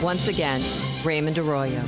Once again, Raymond Arroyo.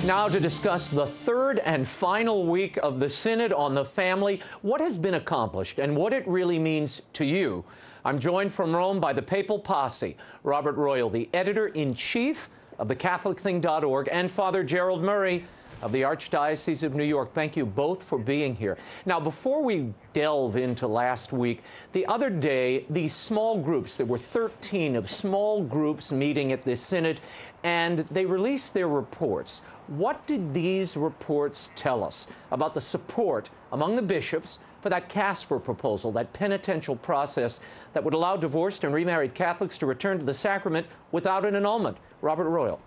Now to discuss the third and final week of the Synod on the Family, what has been accomplished and what it really means to you. I'm joined from Rome by the Papal Posse, Robert Royal, the editor-in-chief of thecatholicthing.org, and Father Gerald Murray of the Archdiocese of New York. Thank you both for being here. Now, before we delve into last week, the other day, these small groups, there were 13 of small groups meeting at this Synod, and they released their reports. What did these reports tell us about the support among the bishops for that Casper proposal, that penitential process that would allow divorced and remarried Catholics to return to the sacrament without an annulment? Robert Royal.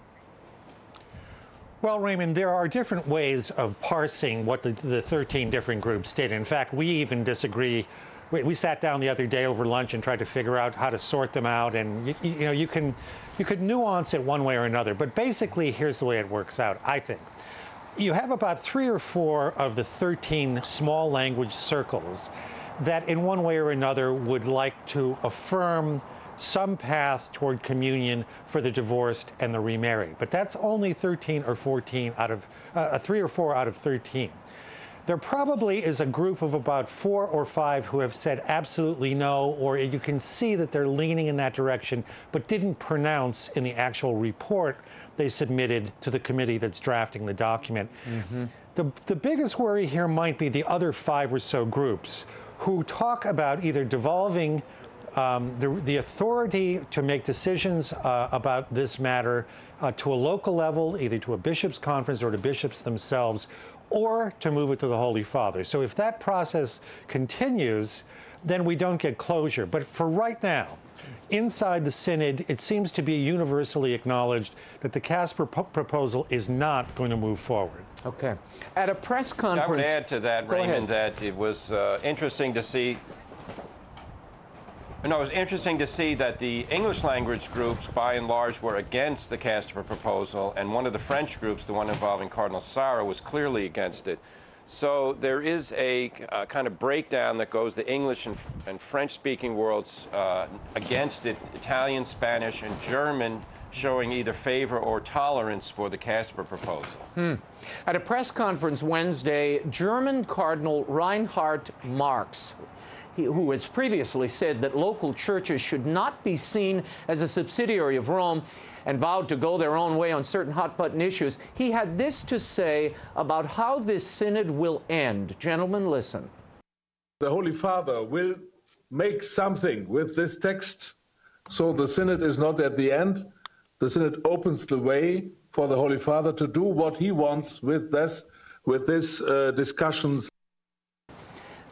Well, Raymond, there are different ways of parsing what the 13 different groups did. In fact, we even disagree. We sat down the other day over lunch and tried to figure out how to sort them out. And, you could nuance it one way or another. But basically, here's the way it works out, I think. You have about 3 or 4 of the 13 small language circles that in one way or another would like to affirm some path toward communion for the divorced and the remarried. But that's only 13 or 14 out of 3 or 4 out of 13. There probably is a group of about 4 or 5 who have said absolutely no, or you can see that they're leaning in that direction, but didn't pronounce in the actual report they submitted to the committee that's drafting the document. The biggest worry here might be the other 5 or so groups who talk about either devolving the authority to make decisions about this matter to a local level, either to a bishops' conference or to bishops themselves, or to move it to the Holy Father. So if that process continues, then we don't get closure. But for right now, inside the Synod, it seems to be universally acknowledged that the Casper proposal is not going to move forward. Okay. At a press conference... I would add to that, Raymond, that it was interesting to see... No, it was interesting to see that the English language groups, by and large, were against the Casper proposal, and one of the French groups, the one involving Cardinal Sarah, was clearly against it. So there is a kind of breakdown that goes the English and French-speaking worlds against it, Italian, Spanish, and German showing either favor or tolerance for the Casper proposal. At a press conference Wednesday, German Cardinal Reinhard Marx, who has previously said that local churches should not be seen as a subsidiary of Rome and vowed to go their own way on certain hot-button issues, he had this to say about how this synod will end. Gentlemen, listen. The Holy Father will make something with this text, so the synod is not at the end. The synod opens the way for the Holy Father to do what he wants with this discussions.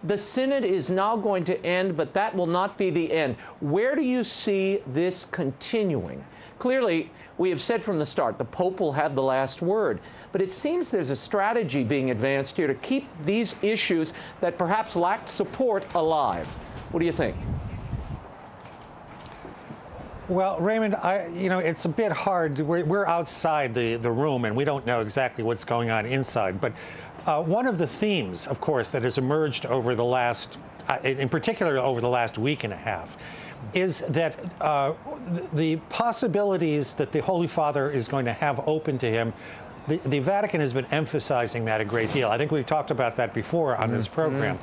The synod is now going to end, but that will not be the end. Where do you see this continuing? Clearly, we have said from the start, the Pope will have the last word. But it seems there's a strategy being advanced here to keep these issues that perhaps lacked support alive. What do you think? Well, Raymond, it's a bit hard. We're outside the room, and we don't know exactly what's going on inside. But one of the themes, of course, that has emerged over the last, in particular over the last week and a half, is that the possibilities that the Holy Father is going to have open to him, the Vatican has been emphasizing that a great deal. I think we've talked about that before on this program.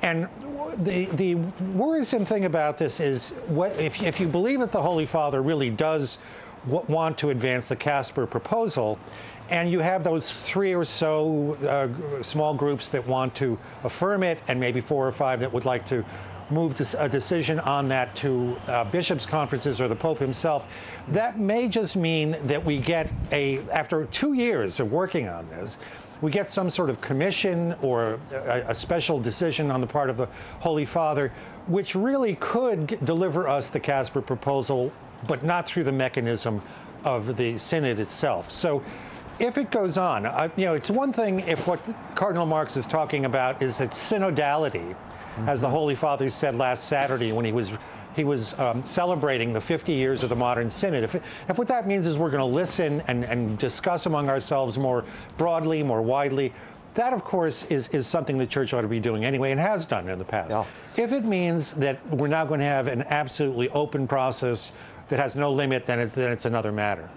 And the worrisome thing about this is, if you believe that the Holy Father really does want to advance the Casper proposal, and you have those 3 or so small groups that want to affirm it, and maybe 4 or 5 that would like to move a decision on that to bishops' conferences or the Pope himself, that may just mean that we get after 2 years of working on this, we get some sort of commission or a special decision on the part of the Holy Father, which really could deliver us the Casper proposal, but not through the mechanism of the Synod itself. So if it goes on, it's one thing if what Cardinal Marx is talking about is that synodality, as the Holy Father said last Saturday when he was celebrating the 50 years of the modern synod. If what that means is we're going to listen and discuss among ourselves more broadly, more widely, that, of course, is something the Church ought to be doing anyway and has done in the past. Yeah. If it means that we're now going to have an absolutely open process that has no limit, then it's another matter.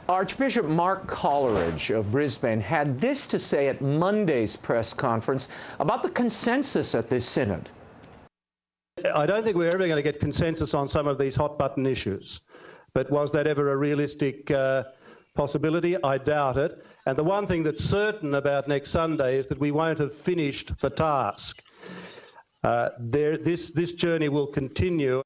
Archbishop Mark Coleridge of Brisbane had this to say at Monday's press conference about the consensus at this synod. I don't think we're ever going to get consensus on some of these hot-button issues. But was that ever a realistic possibility? I doubt it. And the one thing that's certain about next Sunday is that we won't have finished the task. This journey will continue.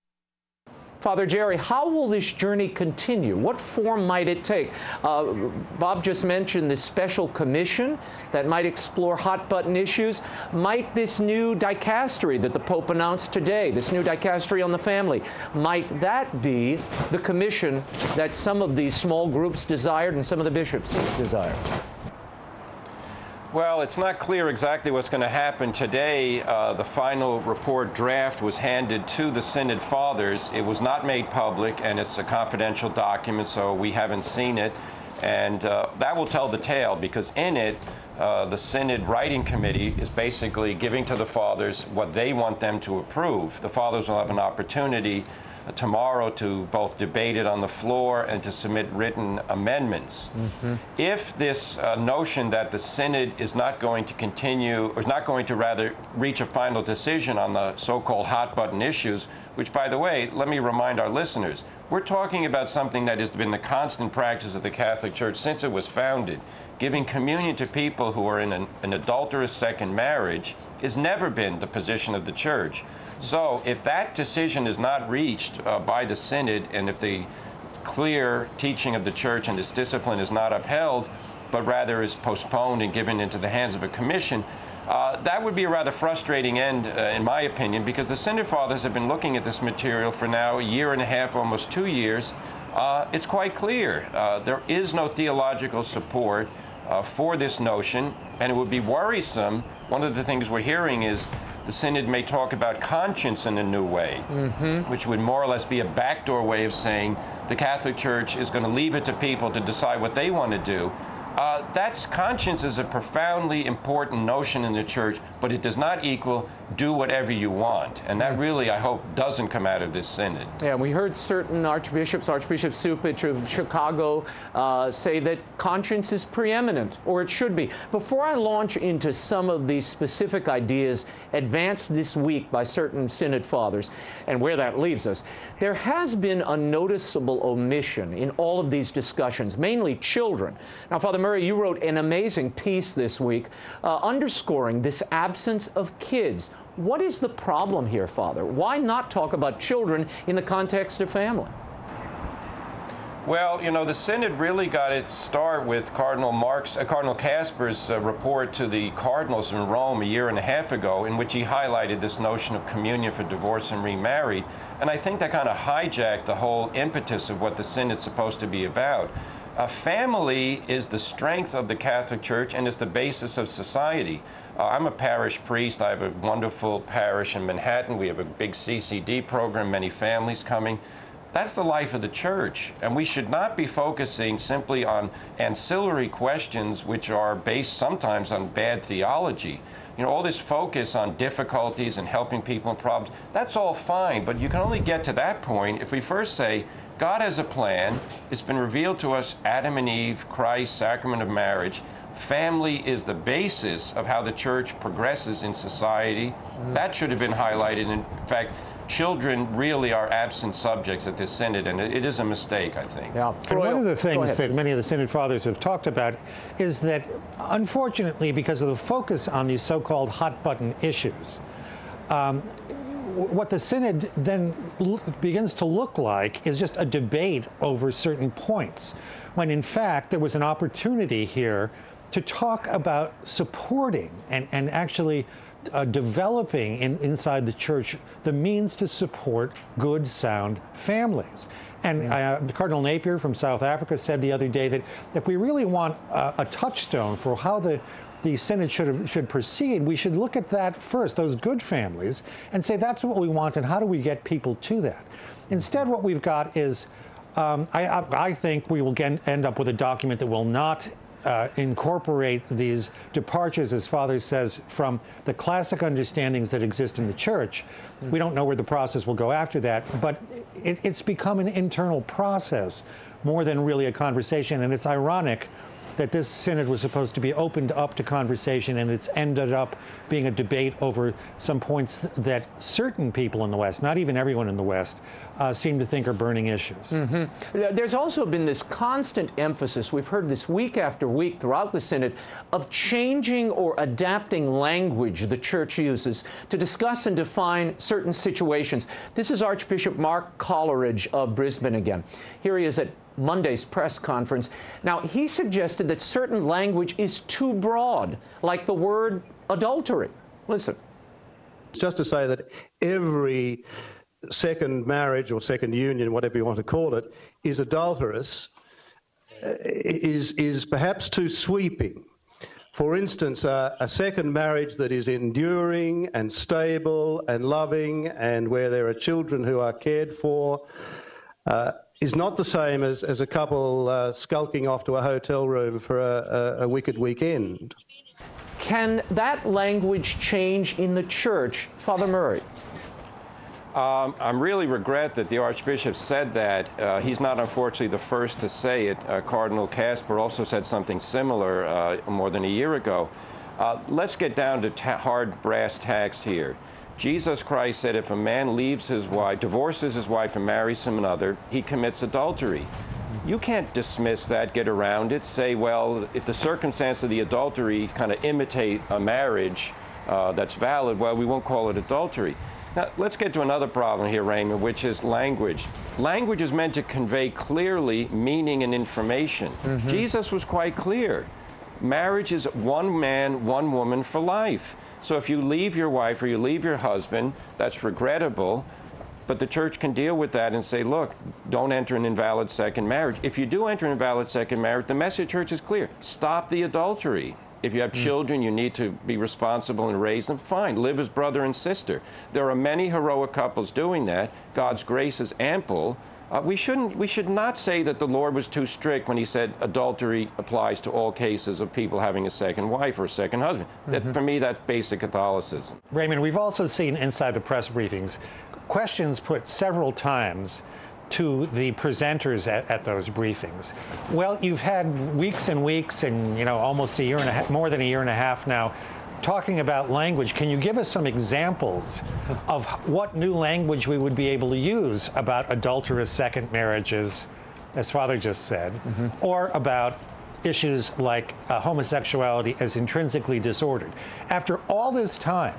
Father Jerry, how will this journey continue? What form might it take? Bob just mentioned this special commission that might explore hot-button issues. Might this new dicastery that the Pope announced today, this new dicastery on the family, might that be the commission that some of these small groups desired and some of the bishops desired? Well, it's not clear exactly what's going to happen today. The final report draft was handed to the Synod Fathers. It was not made public, and it's a confidential document, so we haven't seen it. And that will tell the tale, because in it, the Synod Writing Committee is basically giving to the Fathers what they want them to approve. The Fathers will have an opportunity tomorrow to both debate it on the floor and to submit written amendments. If this notion that the Synod is not going to continue, or is not going to rather reach a final decision on the so-called hot-button issues, which, by the way, let me remind our listeners, we're talking about something that has been the constant practice of the Catholic Church since it was founded. Giving communion to people who are in an adulterous second marriage has never been the position of the Church. So if that decision is not reached by the Synod, and if the clear teaching of the Church and its discipline is not upheld, but rather is postponed and given into the hands of a commission, that would be a rather frustrating end, in my opinion, because the Synod Fathers have been looking at this material for now a year and a half, almost 2 years. It's quite clear. There is no theological support for this notion, and it would be worrisome. One of the things we're hearing is the Synod may talk about conscience in a new way, which would more or less be a backdoor way of saying the Catholic Church is going to leave it to people to decide what they want to do. Conscience is a profoundly important notion in the Church, but it does not equal do whatever you want. And that really, I hope, doesn't come out of this Synod. Yeah, we heard certain archbishops, Archbishop Cupich of Chicago, say that conscience is preeminent, or it should be. Before I launch into some of these specific ideas advanced this week by certain Synod Fathers, and where that leaves us, there has been a noticeable omission in all of these discussions, mainly children. Now, Father Murray, you wrote an amazing piece this week underscoring this absence of kids. What is the problem here, Father? Why not talk about children in the context of family? Well, you know, the Synod really got its start with Cardinal Kasper's report to the cardinals in Rome a year and a half ago, in which he highlighted this notion of communion for divorced and remarried. And I think that kind of hijacked the whole impetus of what the Synod's supposed to be about. Family is the strength of the Catholic Church and is the basis of society. I'm a parish priest. I have a wonderful parish in Manhattan. We have a big CCD program, many families coming. That's the life of the Church, and we should not be focusing simply on ancillary questions which are based sometimes on bad theology. You know, all this focus on difficulties and helping people in problems, that's all fine, but you can only get to that point if we first say, God has a plan. It's been revealed to us, Adam and Eve, Christ, sacrament of marriage. Family is the basis of how the Church progresses in society. That should have been highlighted. In fact, children really are absent subjects at this Synod, and it is a mistake, I think. Yeah. And one of the things that many of the Synod Fathers have talked about is that, unfortunately, because of the focus on these so-called hot-button issues, what the Synod then begins to look like is just a debate over certain points, when in fact there was an opportunity here to talk about supporting and actually developing inside the Church the means to support good, sound families. And Cardinal Napier from South Africa said the other day that if we really want a touchstone for how the Synod should proceed, we should look at that first, those good families, and say that's what we want and how do we get people to that. Instead, what we've got is, I think we will end up with a document that will not incorporate these departures, as Father says, from the classic understandings that exist in the Church. We don't know where the process will go after that, but it's become an internal process more than really a conversation, and it's ironic that this synod was supposed to be opened up to conversation, and it's ended up being a debate over some points that certain people in the West, not even everyone in the West, seem to think are burning issues. There's also been this constant emphasis, we've heard this week after week throughout the Synod, of changing or adapting language the Church uses to discuss and define certain situations. This is Archbishop Mark Coleridge of Brisbane again. Here he is at Monday's press conference. Now, he suggested that certain language is too broad, like the word adultery. Listen. Just to say that every second marriage or second union, whatever you want to call it, is adulterous, is perhaps too sweeping. For instance, a second marriage that is enduring and stable and loving and where there are children who are cared for is not the same as a couple skulking off to a hotel room for a wicked weekend. Can that language change in the Church, Father Murray? I really regret that the Archbishop said that. He's not, unfortunately, the first to say it. Cardinal Kasper also said something similar more than a year ago. Let's get down to hard brass tacks here. Jesus Christ said if a man leaves his wife, divorces his wife and marries another, he commits adultery. You can't dismiss that, get around it, say, well, if the circumstance of the adultery kind of imitate a marriage that's valid, well, we won't call it adultery. Now, let's get to another problem here, Raymond, which is language. Language is meant to convey clearly meaning and information. Jesus was quite clear. Marriage is one man, one woman for life. So if you leave your wife or you leave your husband, that's regrettable, but the Church can deal with that and say, look, don't enter an invalid second marriage. If you do enter an invalid second marriage, the message of the Church is clear. Stop the adultery. If you have children, you need to be responsible and raise them. Fine, live as brother and sister. There are many heroic couples doing that. God's grace is ample. We should not say that the Lord was too strict when he said adultery applies to all cases of people having a second wife or a second husband. That, for me, that's basic Catholicism. Raymond, we've also seen inside the press briefings questions put several times to the presenters at those briefings. Well, you've had weeks and weeks and, you know, almost a year and a half, more than a year and a half now, talking about language. Can you give us some examples of what new language we would be able to use about adulterous second marriages, as Father just said, or about issues like homosexuality as intrinsically disordered? After all this time,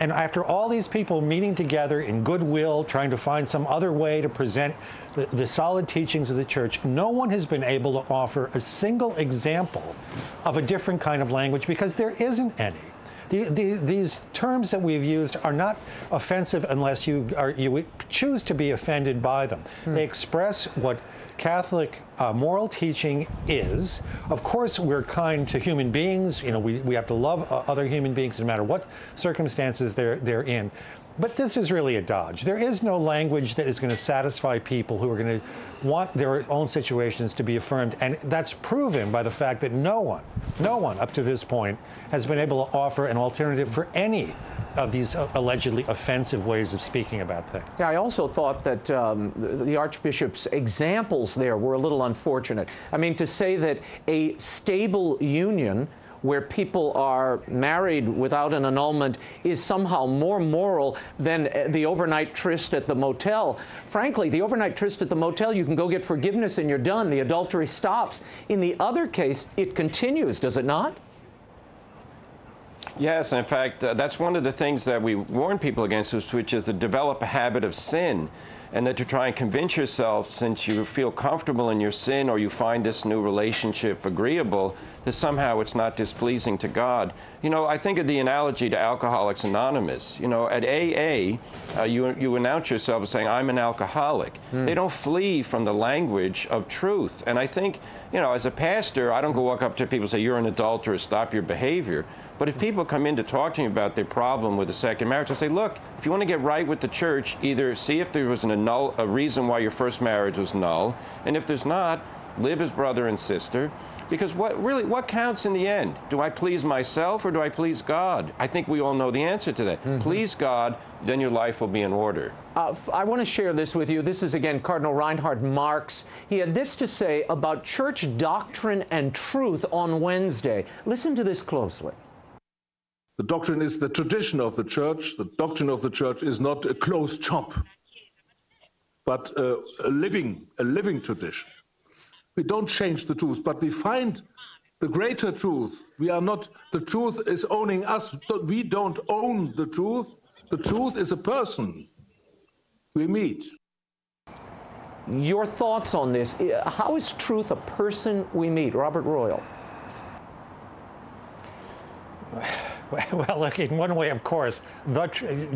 and after all these people meeting together in goodwill, trying to find some other way to present the solid teachings of the Church, no one has been able to offer a single example of a different kind of language because there isn't any. These terms that we've used are not offensive unless you choose to be offended by them. They express what Catholic moral teaching is. Of course, we're kind to human beings. You know, we have to love other human beings no matter what circumstances they're in. But this is really a dodge. There is no language that is going to satisfy people who are going to want their own situations to be affirmed. And that's proven by the fact that no one up to this point has been able to offer an alternative for any of these allegedly offensive ways of speaking about things. Yeah, I also thought that the Archbishop's examples there were a little unfortunate. I mean, to say that a stable union where people are married without an annulment is somehow more moral than the overnight tryst at the motel. Frankly, the overnight tryst at the motel, you can go get forgiveness and you're done. The adultery stops. In the other case, it continues, does it not? Yes, in fact, that's one of the things that we warn people against, which is to develop a habit of sin, and that to try and convince yourself, since you feel comfortable in your sin or you find this new relationship agreeable, that somehow it's not displeasing to God. You know, I think of the analogy to Alcoholics Anonymous. You know, at AA, you announce yourself as saying, I'm an alcoholic. They don't flee from the language of truth. And I think, you know, as a pastor, I don't go walk up to people and say, you're an adulterer, stop your behavior. But if people come in to talk to me about their problem with a second marriage, I say, look, if you want to get right with the Church, either see if there was a reason why your first marriage was null, and if there's not, live as brother and sister. Because what counts in the end? Do I please myself or do I please God? I think we all know the answer to that. Please God, then your life will be in order. I want to share this with you. This is, again, Cardinal Reinhard Marx. He had this to say about church doctrine and truth on Wednesday. Listen to this closely. The doctrine is the tradition of the church. The doctrine of the church is not a closed shop, but a living tradition. We don't change the truth, but we find the greater truth. We are not, the truth is owning us. We don't own the truth. The truth is a person we meet. Your thoughts on this? How is truth a person we meet? Robert Royal. Well, look, in one way, of course,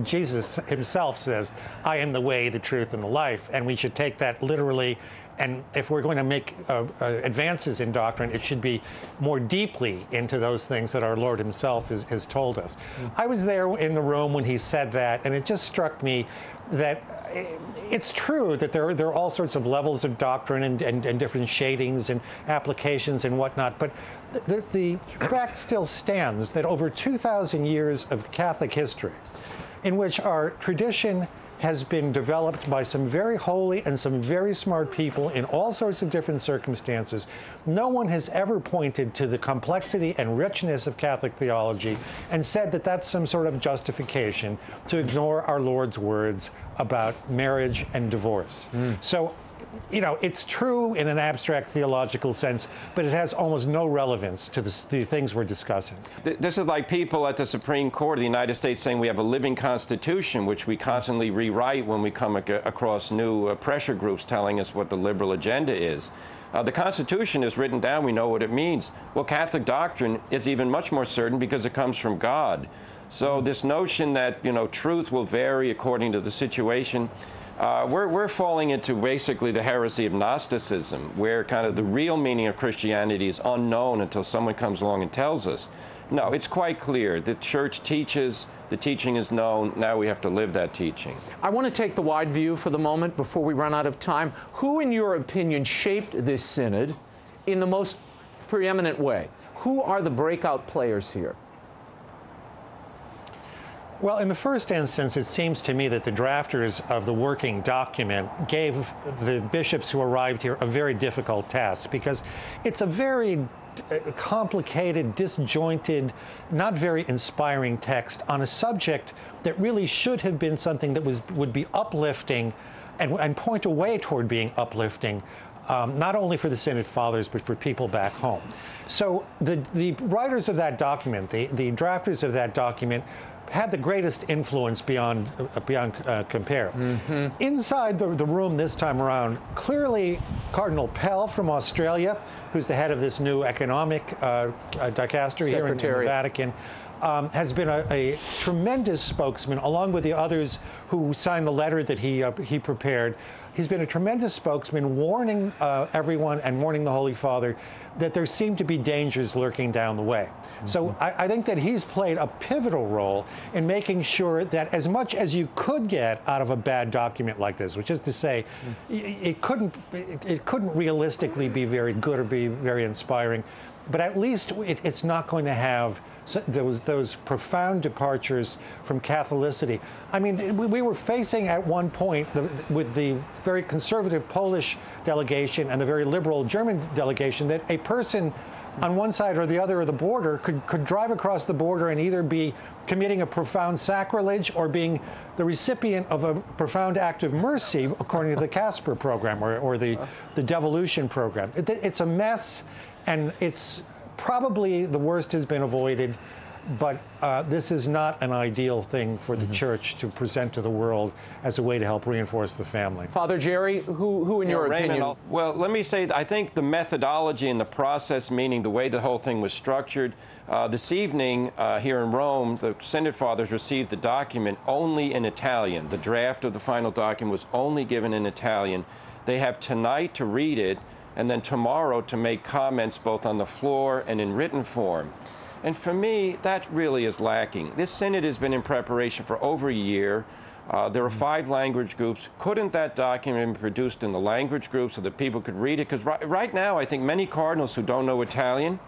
Jesus himself says, I am the way, the truth, and the life, and we should take that literally. And if we're going to make advances in doctrine, it should be more deeply into those things that our Lord himself has told us. I was there in the room when he said that, and it just struck me that it's true that there are all sorts of levels of doctrine and different shadings and applications and whatnot, but the fact still stands that over 2,000 years of Catholic history, in which our tradition has been developed by some very holy and some very smart people in all sorts of different circumstances. No one has ever pointed to the complexity and richness of Catholic theology and said that that's some sort of justification to ignore our Lord's words about marriage and divorce. So, you know, it's true in an abstract theological sense, but it has almost no relevance to the things we're discussing. This is like people at the Supreme Court of the United States saying we have a living constitution, which we constantly rewrite when we come across new pressure groups telling us what the liberal agenda is. The Constitution is written down. We know what it means. Well, Catholic doctrine is even much more certain because it comes from God. So this notion that, you know, truth will vary according to the situation, we're falling into basically the heresy of Gnosticism, where kind of the real meaning of Christianity is unknown until someone comes along and tells us. No, it's quite clear. The Church teaches, the teaching is known, now we have to live that teaching. I want to take the wide view for the moment before we run out of time. Who, in your opinion, shaped this synod in the most preeminent way? Who are the breakout players here? Well, in the first instance, it seems to me that the drafters of the working document gave the bishops who arrived here a very difficult task, because it's a very complicated, disjointed, not very inspiring text on a subject that really should have been something that would be uplifting and point a way toward being uplifting, not only for the Synod Fathers, but for people back home. So the writers of that document, the drafters of that document, had the greatest influence beyond compare. Inside the room this time around, clearly Cardinal Pell from Australia, who's the head of this new economic dicastery here in the Vatican, has been a tremendous spokesman, along with the others who signed the letter that he prepared. He's been a tremendous spokesman, warning everyone and warning the Holy Father that there seem to be dangers lurking down the way. So I think that he's played a pivotal role in making sure that as much as you could get out of a bad document like this, which is to say, it couldn't realistically be very good or be very inspiring, but at least it's not going to have those profound departures from Catholicity. I mean, we were facing at one point with the very conservative Polish delegation and the very liberal German delegation that a person on one side or the other of the border could drive across the border and either be committing a profound sacrilege or being the recipient of a profound act of mercy, according to the Casper program or the devolution program. It's a mess, and it's probably the worst has been avoided, but this is not an ideal thing for the Church to present to the world as a way to help reinforce the family. Father Jerry, who in your opinion? Well, let me say, I think the methodology and the process, meaning the way the whole thing was structured, this evening here in Rome, the Synod Fathers received the document only in Italian. The draft of the final document was only given in Italian. They have tonight to read it, and then tomorrow to make comments both on the floor and in written form. And for me, that really is lacking. This synod has been in preparation for over a year. There are 5 language groups. Couldn't that document be produced in the language group so that people could read it? Because right now, I think many cardinals who don't know Italian,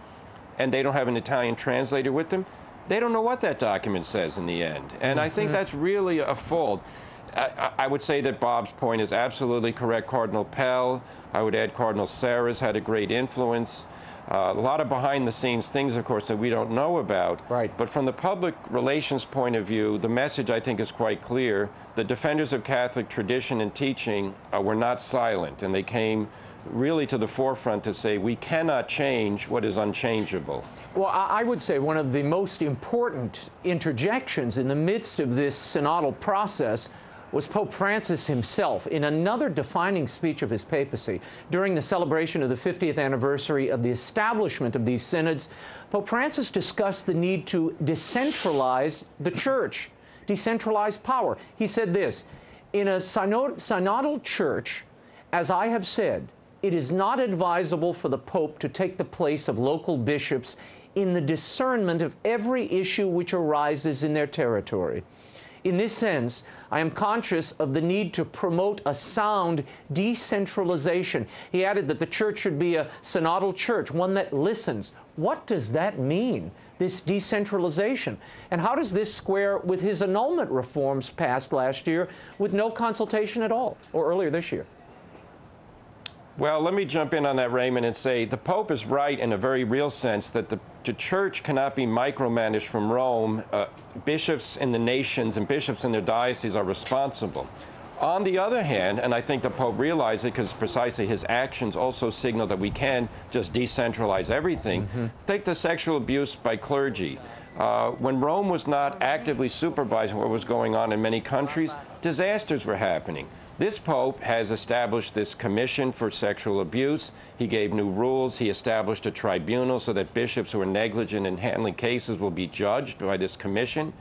and they don't have an Italian translator with them, they don't know what that document says in the end. And I think that's really a fault. I would say that Bob's point is absolutely correct. Cardinal Pell, I would add Cardinal Sarah's had a great influence. A lot of behind-the-scenes things, of course, that we don't know about. Right. But from the public relations point of view, the message, I think, is quite clear. The defenders of Catholic tradition and teaching were not silent, and they came really to the forefront to say, we cannot change what is unchangeable. Well, I would say one of the most important interjections in the midst of this synodal process was Pope Francis himself in another defining speech of his papacy. During the celebration of the 50th anniversary of the establishment of these synods, Pope Francis discussed the need to decentralize the church, decentralize power. He said this, in a synodal church, as I have said, it is not advisable for the Pope to take the place of local bishops in the discernment of every issue which arises in their territory. In this sense, I am conscious of the need to promote a sound decentralization. He added that the church should be a synodal church, one that listens. What does that mean, this decentralization? And how does this square with his annulment reforms passed last year with no consultation at all, or earlier this year? Well, let me jump in on that, Raymond, and say the Pope is right in a very real sense that the church cannot be micromanaged from Rome. Bishops in the nations and bishops in their dioceses are responsible. On the other hand, and I think the Pope realized it because precisely his actions also signal that we can just decentralize everything. Take the sexual abuse by clergy. When Rome was not actively supervising what was going on in many countries, disasters were happening. This Pope has established this commission for sexual abuse. He gave new rules. He established a tribunal so that bishops who are negligent in handling cases will be judged by this commission.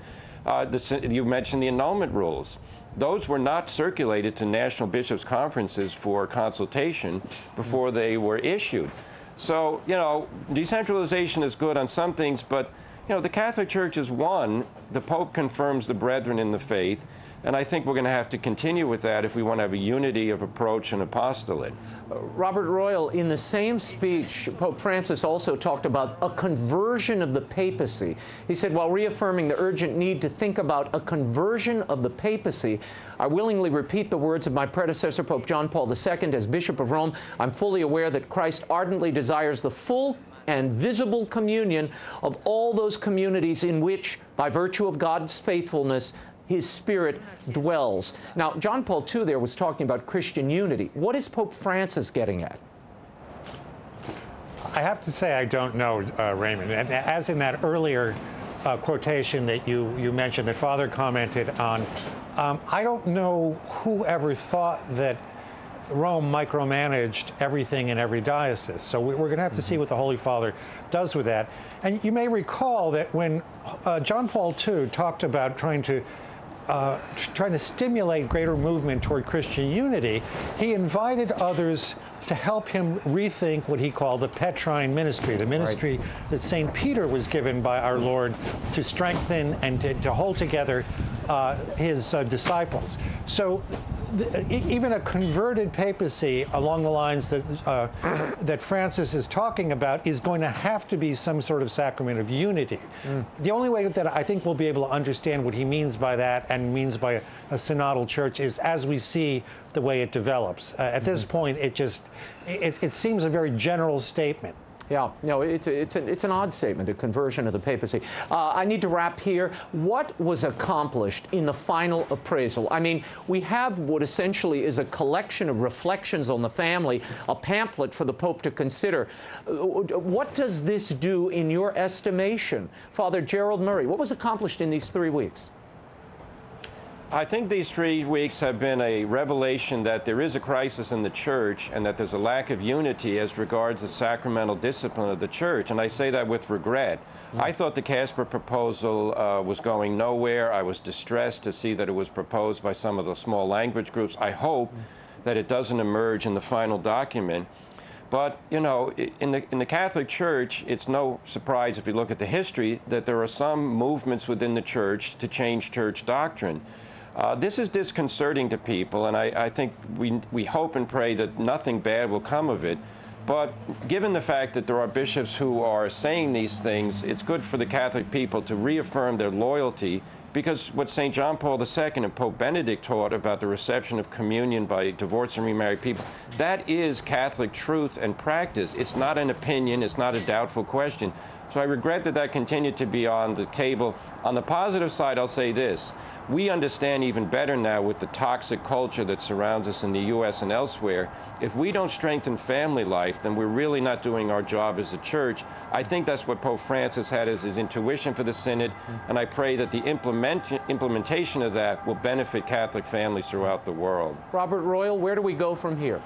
You mentioned the annulment rules. Those were not circulated to national bishops' conferences for consultation before they were issued. So, you know, decentralization is good on some things, but, you know, the Catholic Church is one. The Pope confirms the brethren in the faith. And I think we're going to have to continue with that if we want to have a unity of approach and apostolate. Robert Royal, in the same speech, Pope Francis also talked about a conversion of the papacy. He said, while reaffirming the urgent need to think about a conversion of the papacy, I willingly repeat the words of my predecessor, Pope John Paul II. As Bishop of Rome, I'm fully aware that Christ ardently desires the full and visible communion of all those communities in which, by virtue of God's faithfulness, His Spirit dwells. Now, John Paul II there was talking about Christian unity. What is Pope Francis getting at? I have to say I don't know, Raymond. And as in that earlier quotation that you mentioned that Father commented on, I don't know who ever thought that Rome micromanaged everything in every diocese. So we're going to have to see what the Holy Father does with that. And you may recall that when John Paul II talked about trying to stimulate greater movement toward Christian unity, he invited others to help him rethink what he called the Petrine ministry, the ministry that St. Peter was given by our Lord to strengthen and to hold together his disciples. So even a converted papacy along the lines that that Francis is talking about is going to have to be some sort of sacrament of unity. The only way that I think we'll be able to understand what he means by that and means by a synodal church is as we see the way it develops. At this point, it seems a very general statement. Yeah, no, it's an odd statement, a conversion of the papacy. I need to wrap here. What was accomplished in the final appraisal? I mean, we have what essentially is a collection of reflections on the family, a pamphlet for the Pope to consider. What does this do in your estimation? Father Gerald Murray, what was accomplished in these 3 weeks? I think these 3 weeks have been a revelation that there is a crisis in the church and that there's a lack of unity as regards the sacramental discipline of the church. And I say that with regret. I thought the Casper proposal was going nowhere. I was distressed to see that it was proposed by some of the small language groups. I hope that it doesn't emerge in the final document. But, you know, in the Catholic Church, it's no surprise if you look at the history that there are some movements within the church to change church doctrine. This is disconcerting to people, and I think we hope and pray that nothing bad will come of it. But given the fact that there are bishops who are saying these things, it's good for the Catholic people to reaffirm their loyalty, because what St. John Paul II and Pope Benedict taught about the reception of communion by divorced and remarried people, that is Catholic truth and practice. It's not an opinion. It's not a doubtful question. So I regret that that continued to be on the table. On the positive side, I'll say this. We understand even better now with the toxic culture that surrounds us in the U.S. and elsewhere. If we don't strengthen family life, then we're really not doing our job as a church. I think that's what Pope Francis had as his intuition for the Synod, and I pray that the implementation of that will benefit Catholic families throughout the world. Robert Royal, where do we go from here?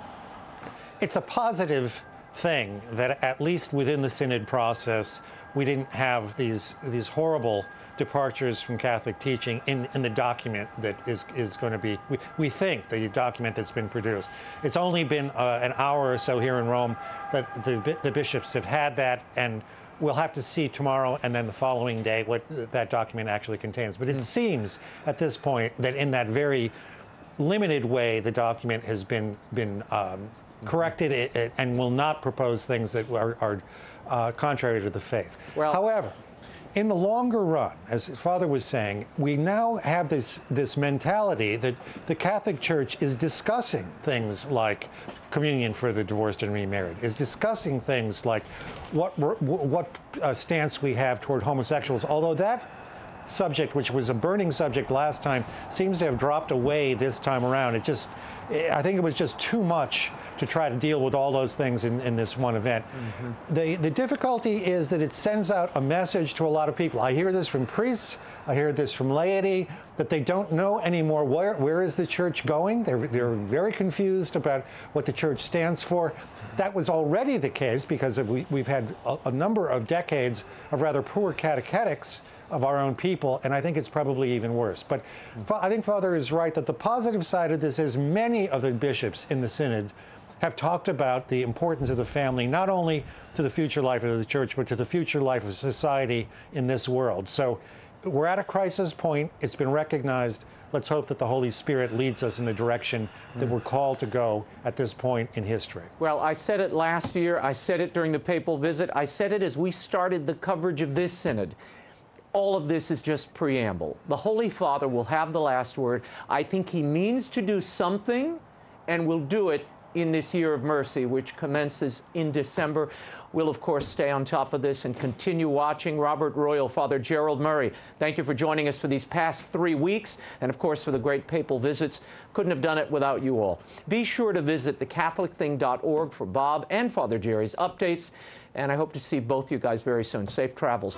It's a positive thing that at least within the Synod process, we didn't have these horrible departures from Catholic teaching in the document that is going to be, we think, the document that's been produced. It's only been an hour or so here in Rome that the bishops have had that, and we'll have to see tomorrow and then the following day what that document actually contains. But it seems at this point that in that very limited way, the document has been corrected and will not propose things that are contrary to the faith. Well, however, in the longer run, as Father was saying, we now have this mentality that the Catholic Church is discussing things like communion for the divorced and remarried, is discussing things like what stance we have toward homosexuals, although that subject, which was a burning subject last time, seems to have dropped away this time around. I think it was just too much to try to deal with all those things in this one event. The difficulty is that it sends out a message to a lot of people. I hear this from priests, I hear this from laity, that they don't know anymore where is the church going. They're very confused about what the church stands for. That was already the case because we've had a number of decades of rather poor catechetics of our own people, and I think it's probably even worse. But I think Father is right that the positive side of this is many of the bishops in the Synod have talked about the importance of the family, not only to the future life of the church, but to the future life of society in this world. So we're at a crisis point. It's been recognized. Let's hope that the Holy Spirit leads us in the direction that we're called to go at this point in history. Well, I said it last year. I said it during the papal visit. I said it as we started the coverage of this Synod. All of this is just preamble. The Holy Father will have the last word. I think he means to do something and will do it in this year of mercy, which commences in December. We'll, of course, stay on top of this and continue watching. Robert Royal, Father Gerald Murray, thank you for joining us for these past 3 weeks, and, of course, for the great papal visits. Couldn't have done it without you all. Be sure to visit thecatholicthing.org for Bob and Father Jerry's updates, and I hope to see both you guys very soon. Safe travels.